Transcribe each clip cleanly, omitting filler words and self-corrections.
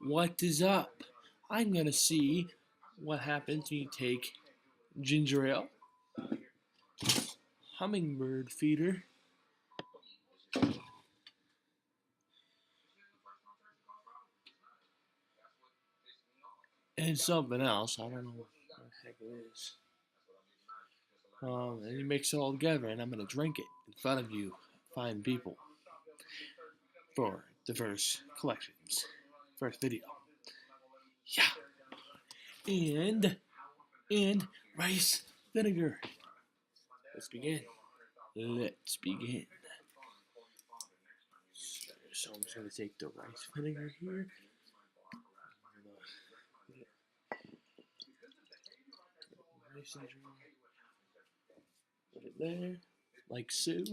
What is up? I'm gonna see what happens when you take ginger ale, hummingbird feeder, and something else. I don't know what the heck it is. And you mix it all together, and I'm gonna drink it in front of you, fine people, for the first collections, first video. Yeah, and rice vinegar. Let's begin. Let's begin. So I'm just gonna take the rice vinegar here. Rice and put it there, like so.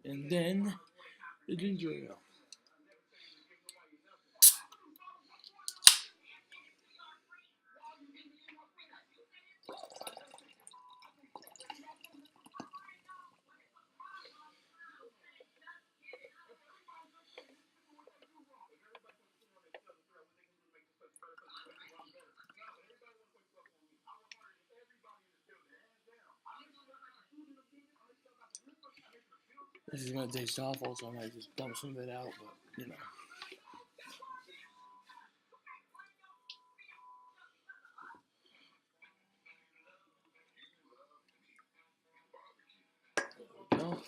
And then the ginger ale. This is gonna taste awful, so I might just dump some of it out, but you know. There we go.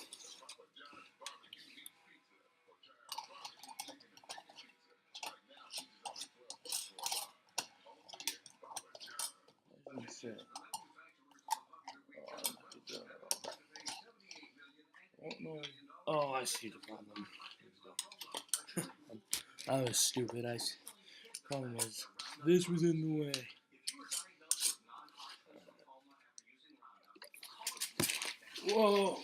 Oh, I see the problem. I was stupid. Problem was, this was in the way. Whoa!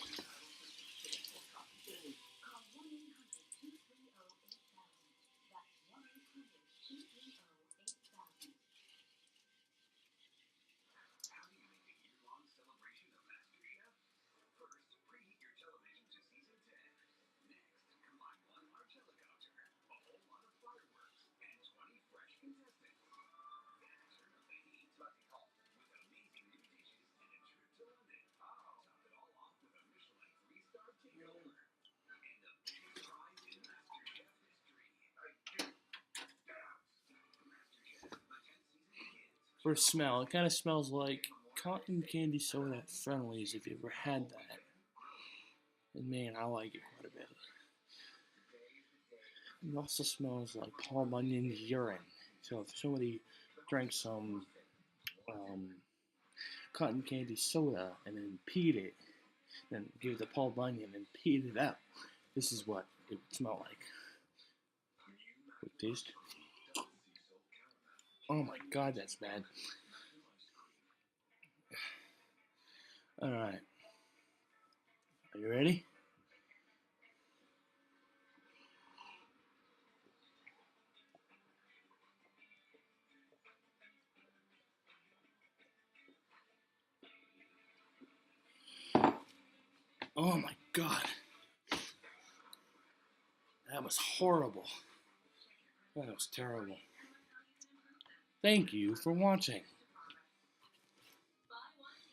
For smell, it kind of smells like cotton candy soda at Friendly's if you ever had that. And man, I like it quite a bit. It also smells like Paul Bunyan's urine. So if somebody drank some cotton candy soda and then peed it, then gave it to Paul Bunyan and peed it out, this is what it would smell like. Quick taste. Oh my god, that's bad. Alright. Are you ready? Oh my god. That was horrible. That was terrible. Thank you for watching.